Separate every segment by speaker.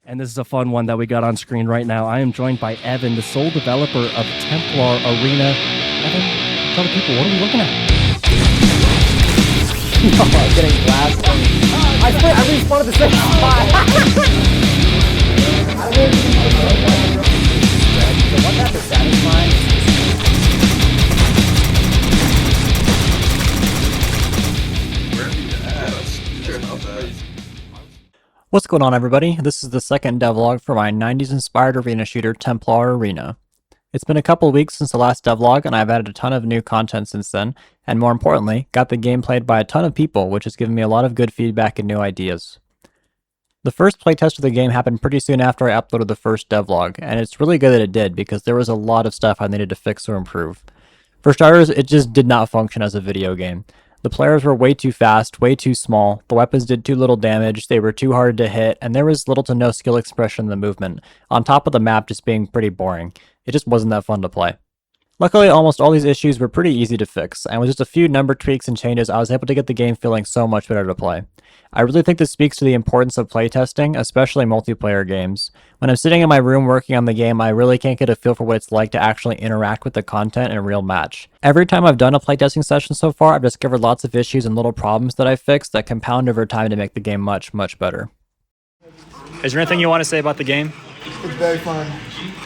Speaker 1: And this is a fun one that we got on screen right now. I am joined by Evan, the sole developer of Templar Arena. Evan, tell the people, what are we looking at?
Speaker 2: Oh, I'm getting blasted. I swear, I respawned at the same spot. Wasn't that the satisfying? What's going on, everybody? This is the second devlog for my 90s inspired arena shooter Templar Arena. It's been a couple of weeks since the last devlog, and I've added a ton of new content since then, and more importantly, got the game played by a ton of people, which has given me a lot of good feedback and new ideas. The first playtest of the game happened pretty soon after I uploaded the first devlog, and it's really good that it did because there was a lot of stuff I needed to fix or improve. For starters, it just did not function as a video game. The players were way too fast, way too small, the weapons did too little damage, they were too hard to hit, and there was little to no skill expression in the movement, on top of the map just being pretty boring. It just wasn't that fun to play. Luckily, almost all these issues were pretty easy to fix, and with just a few number tweaks and changes, I was able to get the game feeling so much better to play. I really think this speaks to the importance of playtesting, especially multiplayer games. When I'm sitting in my room working on the game, I really can't get a feel for what it's like to actually interact with the content in a real match. Every time I've done a playtesting session so far, I've discovered lots of issues and little problems that I've fixed that compound over time to make the game much, much better.
Speaker 3: Is there anything you want to say about the game?
Speaker 4: It's very fun.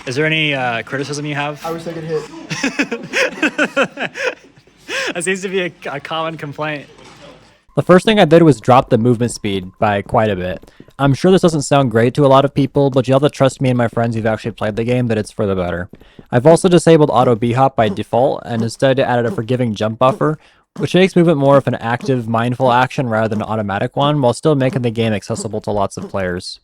Speaker 3: Is there any criticism you have?
Speaker 4: I wish I could hit.
Speaker 3: That seems to be a common complaint.
Speaker 2: The first thing I did was drop the movement speed by quite a bit. I'm sure this doesn't sound great to a lot of people, but you'll have to trust me and my friends who've actually played the game that it's for the better. I've also disabled auto b-hop by default, and instead added a forgiving jump buffer, which makes movement more of an active, mindful action rather than an automatic one, while still making the game accessible to lots of players.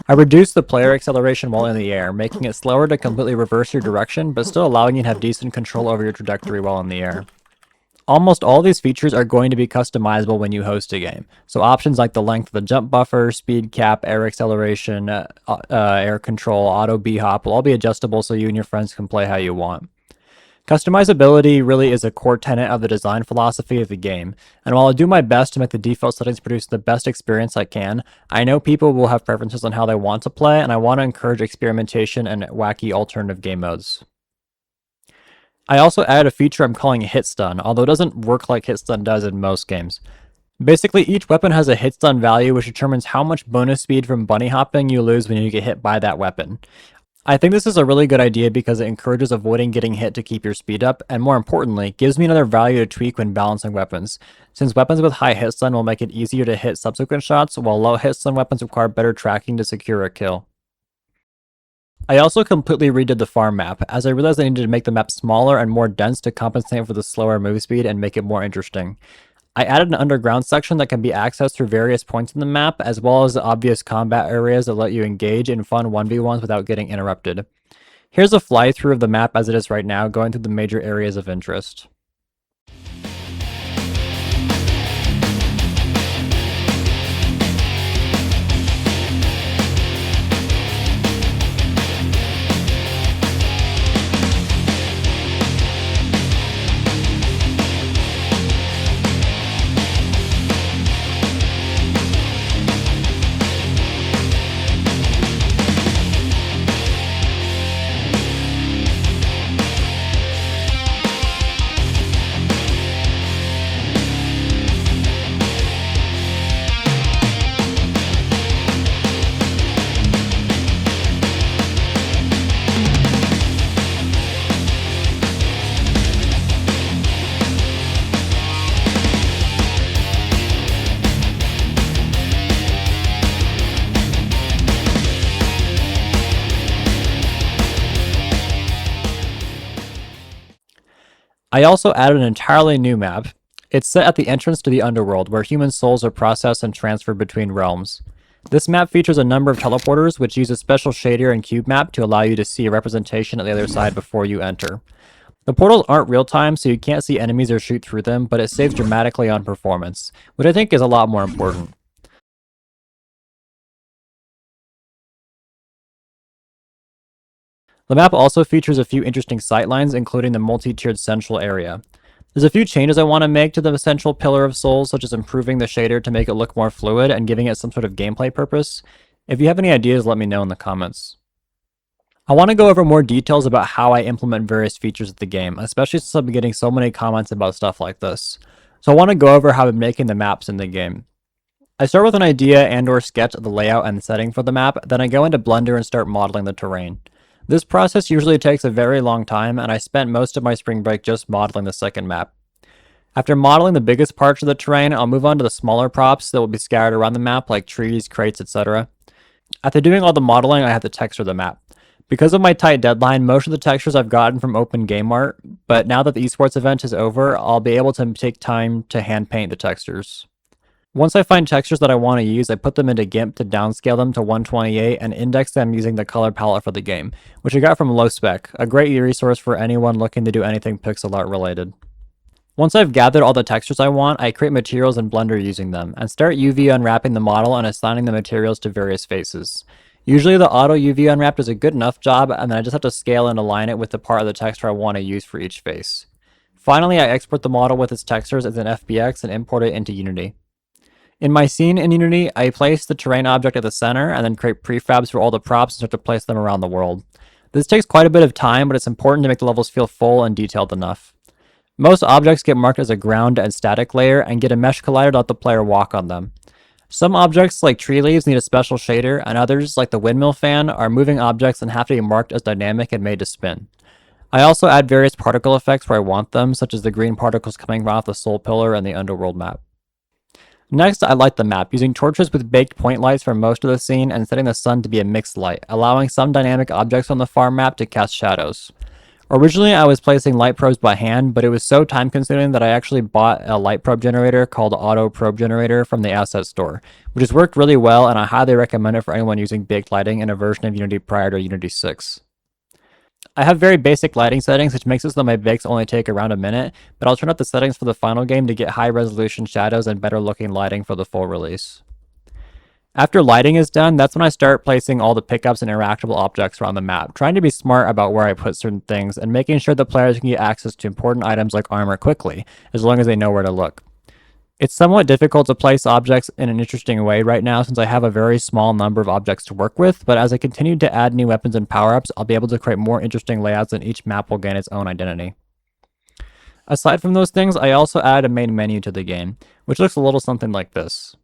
Speaker 2: I reduced the player acceleration while in the air, making it slower to completely reverse your direction, but still allowing you to have decent control over your trajectory while in the air. Almost all these features are going to be customizable when you host a game, so options like the length of the jump buffer, speed cap, air acceleration, air control, auto b-hop will all be adjustable so you and your friends can play how you want. Customizability really is a core tenet of the design philosophy of the game, and while I do my best to make the default settings produce the best experience I can, I know people will have preferences on how they want to play, and I want to encourage experimentation and wacky alternative game modes. I also added a feature I'm calling hit stun, although it doesn't work like hit stun does in most games. Basically, each weapon has a hit stun value which determines how much bonus speed from bunny hopping you lose when you get hit by that weapon. I think this is a really good idea because it encourages avoiding getting hit to keep your speed up, and more importantly, gives me another value to tweak when balancing weapons, since weapons with high hit stun will make it easier to hit subsequent shots, while low hit stun weapons require better tracking to secure a kill. I also completely redid the farm map, as I realized I needed to make the map smaller and more dense to compensate for the slower move speed and make it more interesting. I added an underground section that can be accessed through various points in the map, as well as the obvious combat areas that let you engage in fun 1v1s without getting interrupted. Here's a fly-through of the map as it is right now, going through the major areas of interest. I also added an entirely new map. It's set at the entrance to the underworld, where human souls are processed and transferred between realms. This map features a number of teleporters, which use a special shader and cube map to allow you to see a representation at the other side before you enter. The portals aren't real-time, so you can't see enemies or shoot through them, but it saves dramatically on performance, which I think is a lot more important. The map also features a few interesting sightlines, including the multi-tiered central area. There's a few changes I want to make to the central pillar of souls, such as improving the shader to make it look more fluid and giving it some sort of gameplay purpose. If you have any ideas, let me know in the comments. I want to go over more details about how I implement various features of the game, especially since I've been getting so many comments about stuff like this. So I want to go over how I'm making the maps in the game. I start with an idea and or sketch of the layout and setting for the map, then I go into Blender and start modeling the terrain. This process usually takes a very long time, and I spent most of my spring break just modeling the second map. After modeling the biggest parts of the terrain, I'll move on to the smaller props that will be scattered around the map like trees, crates, etc. After doing all the modeling, I have to texture the map. Because of my tight deadline, most of the textures I've gotten from Open Game Art, but now that the esports event is over, I'll be able to take time to hand paint the textures. Once I find textures that I want to use, I put them into GIMP to downscale them to 128 and index them using the color palette for the game, which I got from LowSpec, a great resource for anyone looking to do anything pixel art related. Once I've gathered all the textures I want, I create materials in Blender using them, and start UV unwrapping the model and assigning the materials to various faces. Usually the auto UV unwrap does a good enough job, and then I just have to scale and align it with the part of the texture I want to use for each face. Finally, I export the model with its textures as an FBX and import it into Unity. In my scene in Unity, I place the terrain object at the center and then create prefabs for all the props and start to place them around the world. This takes quite a bit of time, but it's important to make the levels feel full and detailed enough. Most objects get marked as a ground and static layer and get a mesh collider to let the player walk on them. Some objects, like tree leaves, need a special shader, and others, like the windmill fan, are moving objects and have to be marked as dynamic and made to spin. I also add various particle effects where I want them, such as the green particles coming off the soul pillar and the underworld map. Next, I light the map, using torches with baked point lights for most of the scene and setting the sun to be a mixed light, allowing some dynamic objects on the farm map to cast shadows. Originally, I was placing light probes by hand, but it was so time-consuming that I actually bought a light probe generator called Auto Probe Generator from the asset store, which has worked really well, and I highly recommend it for anyone using baked lighting in a version of Unity prior to Unity 6. I have very basic lighting settings, which makes it so my bakes only take around a minute, but I'll turn up the settings for the final game to get high-resolution shadows and better-looking lighting for the full release. After lighting is done, that's when I start placing all the pickups and interactable objects around the map, trying to be smart about where I put certain things, and making sure the players can get access to important items like armor quickly, as long as they know where to look. It's somewhat difficult to place objects in an interesting way right now since I have a very small number of objects to work with, but as I continue to add new weapons and power-ups, I'll be able to create more interesting layouts and each map will gain its own identity. Aside from those things, I also add a main menu to the game, which looks a little something like this.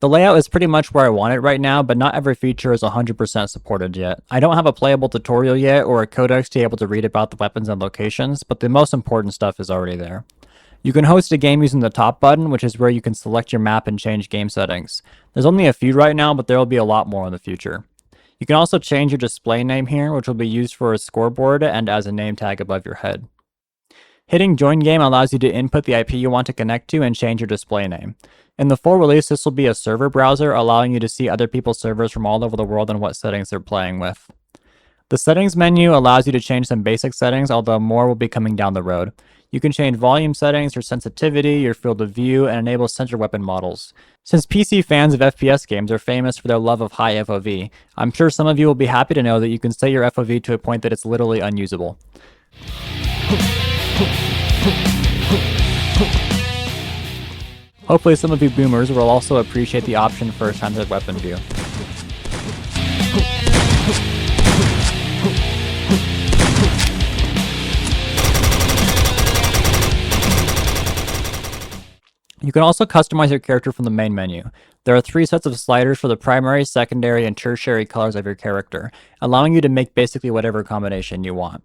Speaker 2: The layout is pretty much where I want it right now, but not every feature is 100% supported yet. I don't have a playable tutorial yet or a codex to be able to read about the weapons and locations, but the most important stuff is already there. You can host a game using the top button, which is where you can select your map and change game settings. There's only a few right now, but there will be a lot more in the future. You can also change your display name here, which will be used for a scoreboard and as a name tag above your head. Hitting Join Game allows you to input the IP you want to connect to and change your display name. In the full release, this will be a server browser, allowing you to see other people's servers from all over the world and what settings they're playing with. The settings menu allows you to change some basic settings, although more will be coming down the road. You can change volume settings, your sensitivity, your field of view, and enable center weapon models. Since PC fans of FPS games are famous for their love of high FOV, I'm sure some of you will be happy to know that you can set your FOV to a point that it's literally unusable. Hopefully some of you boomers will also appreciate the option for a centered weapon view. You can also customize your character from the main menu. There are 3 sets of sliders for the primary, secondary, and tertiary colors of your character, allowing you to make basically whatever combination you want.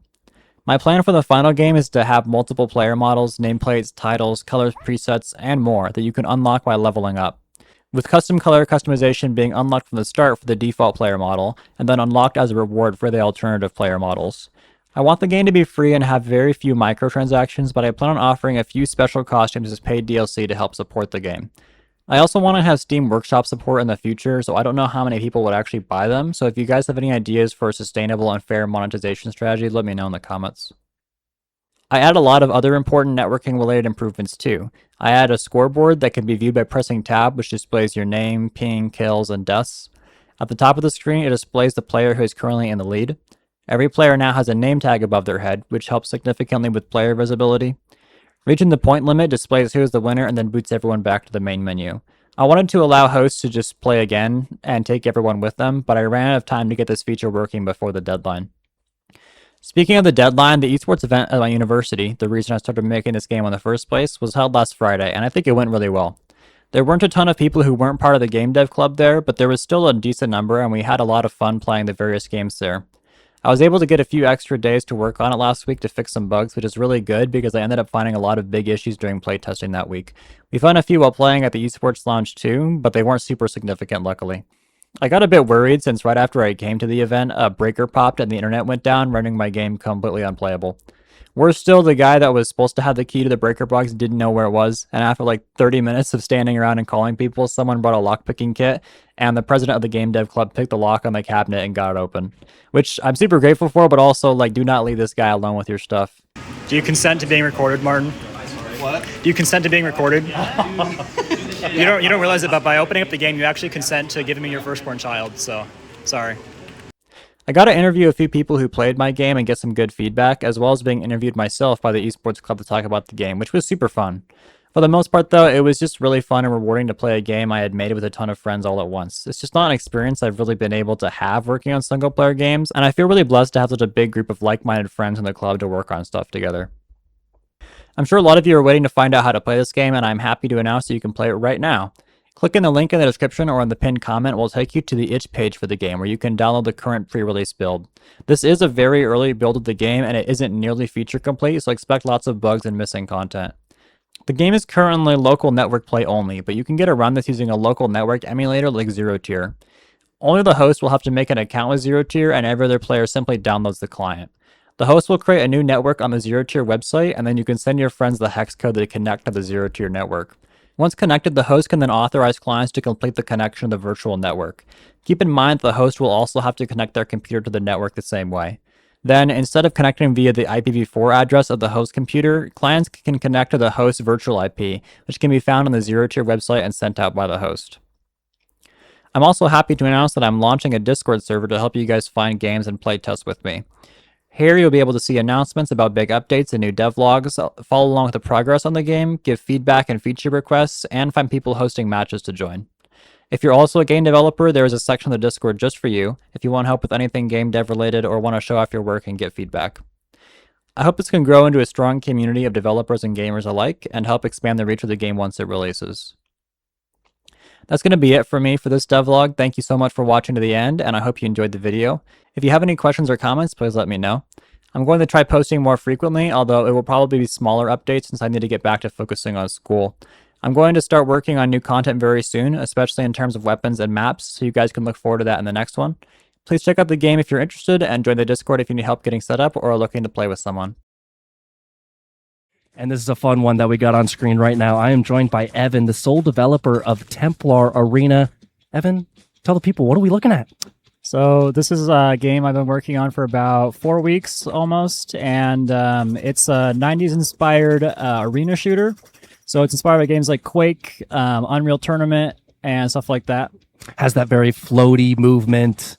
Speaker 2: My plan for the final game is to have multiple player models, nameplates, titles, colors, presets, and more that you can unlock by leveling up, with custom color customization being unlocked from the start for the default player model, and then unlocked as a reward for the alternative player models. I want the game to be free and have very few microtransactions, but I plan on offering a few special costumes as paid DLC to help support the game. I also want to have Steam Workshop support in the future, so I don't know how many people would actually buy them. So if you guys have any ideas for a sustainable and fair monetization strategy, let me know in the comments. I add a lot of other important networking related improvements too. I add a scoreboard that can be viewed by pressing tab, which displays your name, ping, kills, and deaths. At the top of the screen, it displays the player who is currently in the lead. Every player now has a name tag above their head, which helps significantly with player visibility. Reaching the point limit displays who is the winner and then boots everyone back to the main menu. I wanted to allow hosts to just play again and take everyone with them, but I ran out of time to get this feature working before the deadline. Speaking of the deadline, the esports event at my university, the reason I started making this game in the first place, was held last Friday, and I think it went really well. There weren't a ton of people who weren't part of the game dev club there, but there was still a decent number, and we had a lot of fun playing the various games there. I was able to get a few extra days to work on it last week to fix some bugs, which is really good because I ended up finding a lot of big issues during playtesting that week. We found a few while playing at the Esports Lounge too, but they weren't super significant luckily. I got a bit worried since right after I came to the event, a breaker popped and the internet went down, rendering my game completely unplayable. Worse still, the guy that was supposed to have the key to the breaker box didn't know where it was, and after like 30 minutes of standing around and calling people, someone brought a lockpicking kit, and the president of the game dev club picked the lock on the cabinet and got it open. Which I'm super grateful for, but also, like, do not leave this guy alone with your stuff.
Speaker 3: Do you consent to being recorded, Martin?
Speaker 4: What?
Speaker 3: Do you consent to being recorded? You don't realize it, but by opening up the game, you actually consent to giving me your firstborn child, so sorry.
Speaker 2: I got to interview a few people who played my game and get some good feedback, as well as being interviewed myself by the Esports Club to talk about the game, which was super fun. For the most part, though, it was just really fun and rewarding to play a game I had made with a ton of friends all at once. It's just not an experience I've really been able to have working on single-player games, and I feel really blessed to have such a big group of like-minded friends in the club to work on stuff together. I'm sure a lot of you are waiting to find out how to play this game, and I'm happy to announce that you can play it right now. Clicking the link in the description or in the pinned comment will take you to the itch page for the game where you can download the current pre-release build. This is a very early build of the game and it isn't nearly feature complete, so expect lots of bugs and missing content. The game is currently local network play only, but you can get around this using a local network emulator like Zero Tier. Only the host will have to make an account with Zero Tier and every other player simply downloads the client. The host will create a new network on the Zero Tier website and then you can send your friends the hex code to connect to the Zero Tier network. Once connected, the host can then authorize clients to complete the connection to the virtual network. Keep in mind that the host will also have to connect their computer to the network the same way. Then, instead of connecting via the IPv4 address of the host computer, clients can connect to the host's virtual IP, which can be found on the Zero Tier website and sent out by the host. I'm also happy to announce that I'm launching a Discord server to help you guys find games and play tests with me. Here you'll be able to see announcements about big updates and new devlogs, follow along with the progress on the game, give feedback and feature requests, and find people hosting matches to join. If you're also a game developer, there is a section of the Discord just for you, if you want help with anything game dev related or want to show off your work and get feedback. I hope this can grow into a strong community of developers and gamers alike, and help expand the reach of the game once it releases. That's going to be it for me for this devlog. Thank you so much for watching to the end, and I hope you enjoyed the video. If you have any questions or comments, please let me know. I'm going to try posting more frequently, although it will probably be smaller updates since I need to get back to focusing on school. I'm going to start working on new content very soon, especially in terms of weapons and maps, so you guys can look forward to that in the next one. Please check out the game if you're interested, and join the Discord if you need help getting set up or are looking to play with someone.
Speaker 1: And this is a fun one that we got on screen right now. I am joined by Evan, the sole developer of Templar Arena. Evan, tell the people, what are we looking at?
Speaker 5: So this is a game I've been working on for about 4 weeks almost, and it's a 90s inspired arena shooter. So it's inspired by games like Quake, Unreal Tournament, and stuff like that.
Speaker 1: Has that very floaty movement,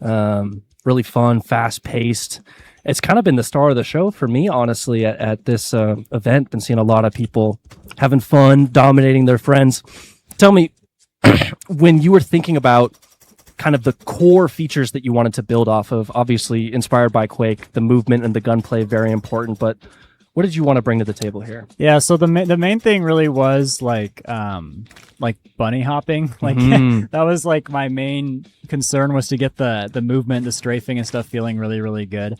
Speaker 1: really fun, fast-paced. It's kind of been the star of the show for me, honestly, at this event. Been seeing a lot of people having fun, dominating their friends. Tell me, when you were thinking about kind of the core features that you wanted to build off of, obviously inspired by Quake, the movement and the gunplay, very important, but what did you want to bring to the table here?
Speaker 5: Yeah, so the main thing really was like bunny hopping. Like that was like my main concern, was to get the movement, the strafing and stuff feeling really, really good.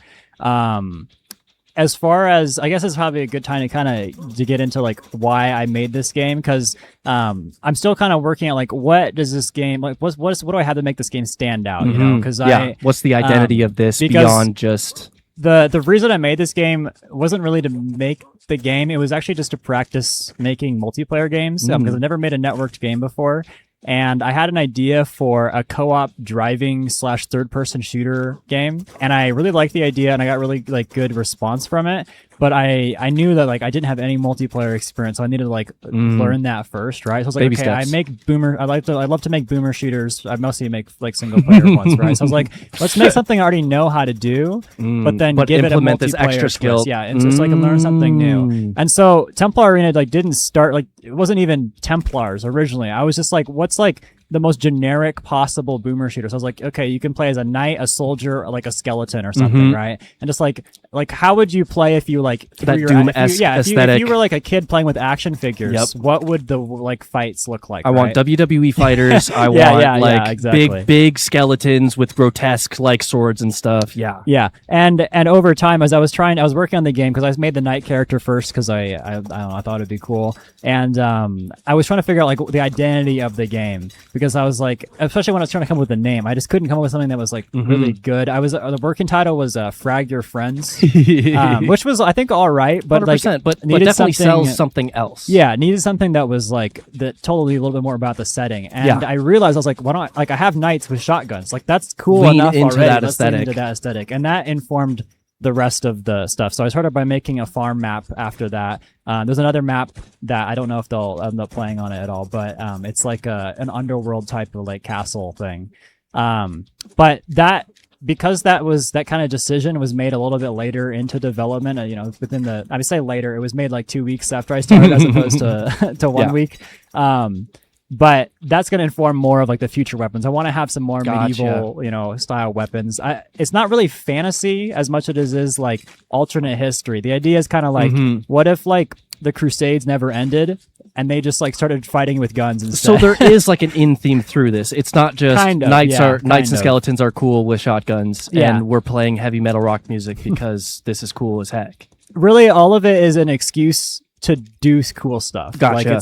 Speaker 5: As far as, I guess it's probably a good time to kind of get into like why I made this game, because I'm still kind of working at like, what does this game, like what do I have to make this game stand out, you know? Because
Speaker 1: what's the identity of this beyond just
Speaker 5: the reason I made this game wasn't really to make the game. It was actually just to practice making multiplayer games because I've never made a networked game before. And I had an idea for a co-op driving / third-person shooter game, and I really liked the idea, and I got really like good response from it. But I knew that like I didn't have any multiplayer experience, so I needed to like learn that first, right? So I was like,
Speaker 1: Baby
Speaker 5: okay,
Speaker 1: steps.
Speaker 5: I make boomer. I love to make boomer shooters. I mostly make like single player ones, right? So I was like, let's make something I already know how to do, but then give it a
Speaker 1: implement this
Speaker 5: multiplayer
Speaker 1: extra skill.
Speaker 5: twist. Yeah, and so I can learn something new. And so Templar Arena like didn't start like it wasn't even Templars originally. I was just like, what's like the most generic possible boomer shooter. So I was like, okay, you can play as a knight, a soldier, or like a skeleton or something, right? And just like how would you play if you like
Speaker 1: That
Speaker 5: threw your-
Speaker 1: Doom-esque
Speaker 5: if you were like a kid playing with action figures, what would the like fights look like?
Speaker 1: I want WWE fighters. I want like
Speaker 5: exactly.
Speaker 1: big skeletons with grotesque like swords and stuff. Yeah.
Speaker 5: Yeah, and over time, as I was working on the game because I made the knight character first because I don't know, I thought it'd be cool, and I was trying to figure out like the identity of the game because I was like, especially when I was trying to come up with a name, I just couldn't come up with something that was like really good. I was the working title was Frag Your Friends, which was I think all right, but
Speaker 1: 100%,
Speaker 5: like
Speaker 1: but
Speaker 5: needed
Speaker 1: definitely
Speaker 5: something-
Speaker 1: sells something else.
Speaker 5: Yeah, it needed something that was like that totally a little bit more about the setting. And I realized I was like, why don't I have knights with shotguns? Like that's cool
Speaker 1: Lean
Speaker 5: enough
Speaker 1: into
Speaker 5: already.
Speaker 1: that
Speaker 5: Let's lean
Speaker 1: aesthetic.
Speaker 5: into that aesthetic. And that informed the rest of the stuff. So I started by making a farm map after that. There's another map that I don't know if they'll end up playing on it at all, but it's like an underworld type of like castle thing. But that because that kind of decision was made a little bit later into development, within I would say later, it was made like 2 weeks after I started as opposed to 1 week. But that's going to inform more of like the future weapons. I want to have some more medieval, style weapons. It's not really fantasy as much as it is like alternate history. The idea is kind of like, what if like the Crusades never ended and they just like started fighting with guns instead?
Speaker 1: So there is like an in theme through this. It's not just
Speaker 5: Kind of,
Speaker 1: knights
Speaker 5: yeah,
Speaker 1: knights and
Speaker 5: of.
Speaker 1: skeletons are cool with shotguns,
Speaker 5: Yeah.
Speaker 1: and we're playing heavy metal rock music because this is cool as heck.
Speaker 5: Really, all of it is an excuse to do cool stuff.
Speaker 1: Gotcha.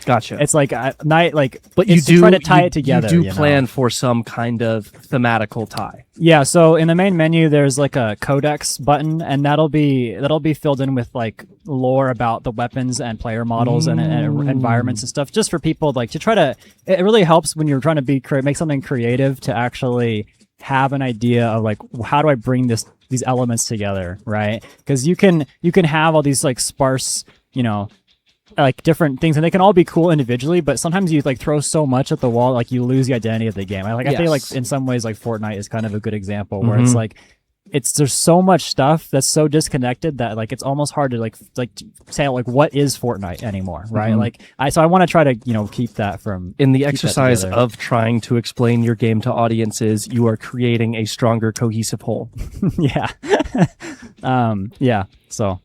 Speaker 5: Gotcha. It's like night, like,
Speaker 1: But you
Speaker 5: it's to
Speaker 1: do
Speaker 5: try to tie it together.
Speaker 1: You do plan for some kind of thematical tie.
Speaker 5: Yeah, so in the main menu there's like a codex button, and that'll be filled in with like lore about the weapons and player models and environments and stuff, just for people like to try to. It really helps when you're trying to make something creative to actually have an idea of like, how do I bring these elements together, right? Because you can have all these like sparse, like different things, and they can all be cool individually, but sometimes you like throw so much at the wall, like you lose the identity of the game. I feel like in some ways like Fortnite is kind of a good example where it's like there's so much stuff that's so disconnected that like it's almost hard to like say like what is Fortnite anymore, right? So I want to try to keep that from
Speaker 1: In the
Speaker 5: keep that
Speaker 1: exercise
Speaker 5: together.
Speaker 1: of trying to explain your game to audiences, you are creating a stronger, cohesive whole.
Speaker 5: yeah. So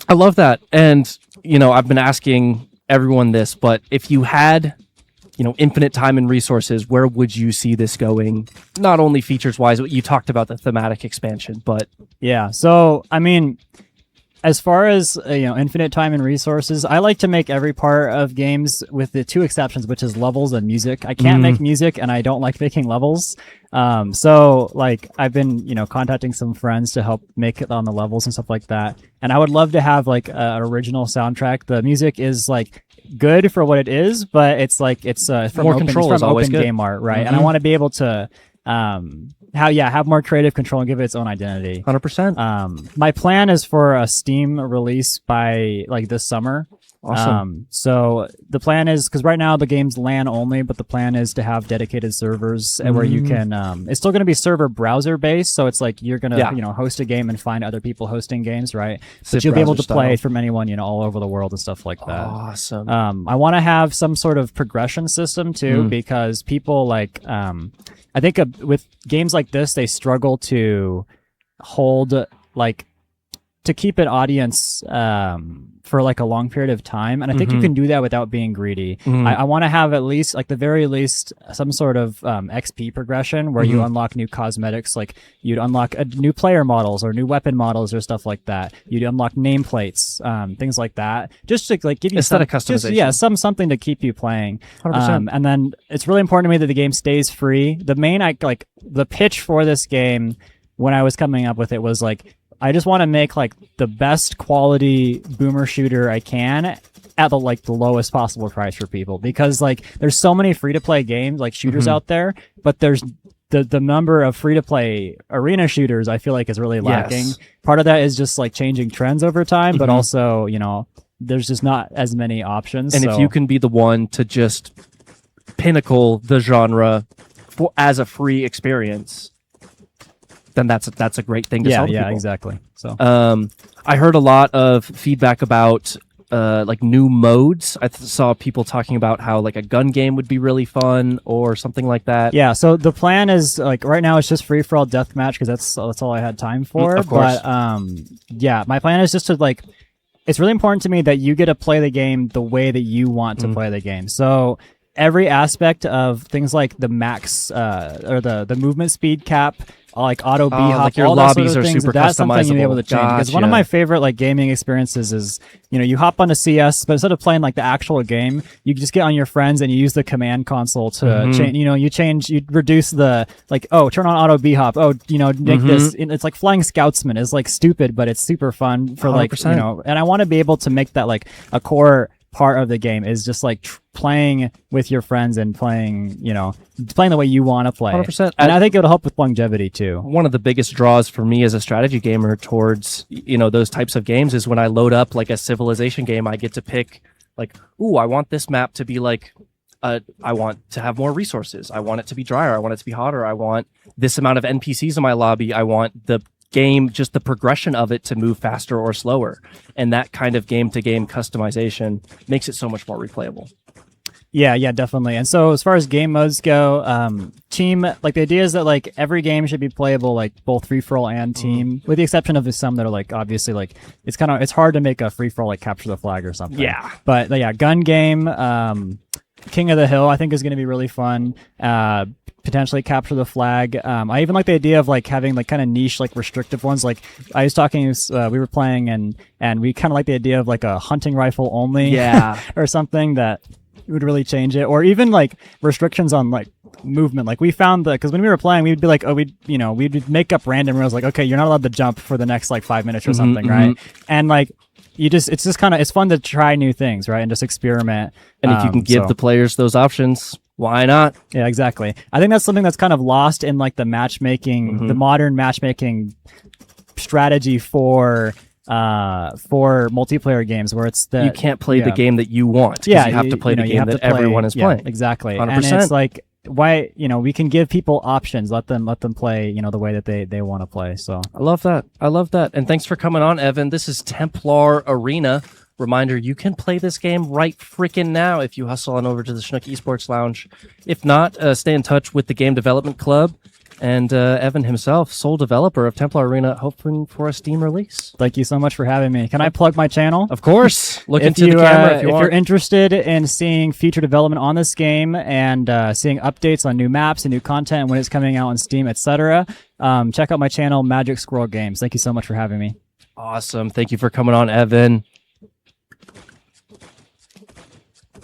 Speaker 1: I love that. And, I've been asking everyone this, but if you had, infinite time and resources, where would you see this going? Not only features wise, you talked about the thematic expansion, but
Speaker 5: yeah. So, I mean, as far as, infinite time and resources, I like to make every part of games with the two exceptions, which is levels and music. I can't make music and I don't like making levels. So like I've been, contacting some friends to help make it on the levels and stuff like that. And I would love to have like an original soundtrack. The music is like good for what it is, but it's from
Speaker 1: More
Speaker 5: open,
Speaker 1: control
Speaker 5: it's
Speaker 1: is
Speaker 5: from
Speaker 1: always
Speaker 5: open
Speaker 1: good.
Speaker 5: game art, right? And I want to be able to, have more creative control and give it its own identity.
Speaker 1: 100%.
Speaker 5: My plan is for a Steam release by like this summer.
Speaker 1: Awesome.
Speaker 5: So the plan is, because right now the game's LAN only, but the plan is to have dedicated servers where you can. It's still going to be server browser based, so it's like you're going to host a game and find other people hosting games, right? But you'll be able to play from anyone all over the world and stuff like that.
Speaker 1: Awesome.
Speaker 5: I want to have some sort of progression system too, because people like I think with games like this, they struggle to hold to keep an audience for like a long period of time, and I think you can do that without being greedy. I want to have at least the very least some sort of XP progression where you unlock new cosmetics, like you'd unlock new player models or new weapon models or stuff like that. You'd unlock nameplates, things like that, just to like give you
Speaker 1: Aesthetic customization.
Speaker 5: something to keep you playing.
Speaker 1: 100%.
Speaker 5: And then it's really important to me that the game stays free. The pitch for this game when I was coming up with it was like, I just want to make like the best quality boomer shooter I can at the lowest possible price for people, because like there's so many free to play games like shooters out there, but there's the number of free to play arena shooters I feel like is really lacking.
Speaker 1: Yes.
Speaker 5: Part of that is just like changing trends over time, but also, you know, there's just not as many options.
Speaker 1: And if you can be the one to just pinnacle the genre as a free experience, then that's a great thing to sell to people.
Speaker 5: Exactly. So
Speaker 1: I heard a lot of feedback about like new modes. I saw people talking about how like a gun game would be really fun or something like that.
Speaker 5: yeah, so the plan is like right now it's just free for all deathmatch because that's all I had time for.
Speaker 1: Of course.
Speaker 5: But yeah, my plan is just to like, it's really important to me that you get to play the game the way that you want to play the game. So every aspect of things like the max or the movement speed cap, like auto B hop,
Speaker 1: like your
Speaker 5: all that sort
Speaker 1: lobbies
Speaker 5: of
Speaker 1: are
Speaker 5: things,
Speaker 1: super
Speaker 5: that's something you'll be able to
Speaker 1: customizable.
Speaker 5: change. Because one of
Speaker 1: Gotcha.
Speaker 5: my favorite like gaming experiences is, you know, you hop onto CS, but instead of playing like the actual game, you just get on your friends and you use the command console to change. You know, you reduce the like, oh, turn on auto B hop. Oh, you know, make this. It's like Flying Scoutsman is like stupid, but it's super fun for like
Speaker 1: 100%.
Speaker 5: you know. And I want to be able to make that like a core part of the game is just like playing with your friends and playing, you know, playing the way you want to play.
Speaker 1: 100%.
Speaker 5: And I think it'll help with longevity too.
Speaker 1: One of the biggest draws for me as a strategy gamer towards, you know, those types of games is when I load up like a civilization game, I get to pick like, ooh, I want this map to be like, I want to have more resources. I want it to be drier. I want it to be hotter. I want this amount of NPCs in my lobby. I want the game, just the progression of it to move faster or slower. And that kind of game-to-game customization makes it so much more replayable.
Speaker 5: Yeah, definitely. And so as far as game modes go, team, like the idea is that like every game should be playable like both free for all and team, with the exception of some that are like obviously like it's hard to make a free for all like capture the flag or something.
Speaker 1: Yeah.
Speaker 5: But yeah, gun game, King of the Hill I think is going to be really fun. Potentially capture the flag. I even like the idea of like having like kind of niche like restrictive ones. Like I was talking, we were playing and we kind of like the idea of like a hunting rifle only, or something that would really change it. Or even like restrictions on like movement. Like we found that because when we were playing, we'd be like, oh, we'd make up random rules. Like, okay, you're not allowed to jump for the next like 5 minutes or something, right? And like it's just kind of, it's fun to try new things, right? And just experiment.
Speaker 1: And if you can give the players those options, why not?
Speaker 5: Yeah, exactly. I think that's something that's kind of lost in like the matchmaking, the modern matchmaking strategy for multiplayer games, where it's that
Speaker 1: You can't play the game that you want. 'Cause
Speaker 5: Yeah,
Speaker 1: you have to play the game that
Speaker 5: play-
Speaker 1: everyone is
Speaker 5: yeah,
Speaker 1: playing.
Speaker 5: Exactly.
Speaker 1: 100%.
Speaker 5: And it's like, why, you know, we can give people options, let them play, you know, the way that they want to play. So
Speaker 1: I love that. I love that. And thanks for coming on, Evan. This is Templar Arena. Reminder, you can play this game right freaking now if you hustle on over to the Chinook Esports Lounge. If not, stay in touch with the Game Development Club and Evan himself, sole developer of Templar Arena, hoping for a Steam release.
Speaker 5: thank you so much for having me. Can I plug my channel?
Speaker 1: Of course. Look
Speaker 5: If
Speaker 1: into the camera if you want.
Speaker 5: you're interested in seeing future development on this game and seeing updates on new maps and new content when it's coming out on Steam, etc., check out my channel, Magic Squirrel Games. Thank you so much for having me.
Speaker 1: Awesome. Thank you for coming on, Evan.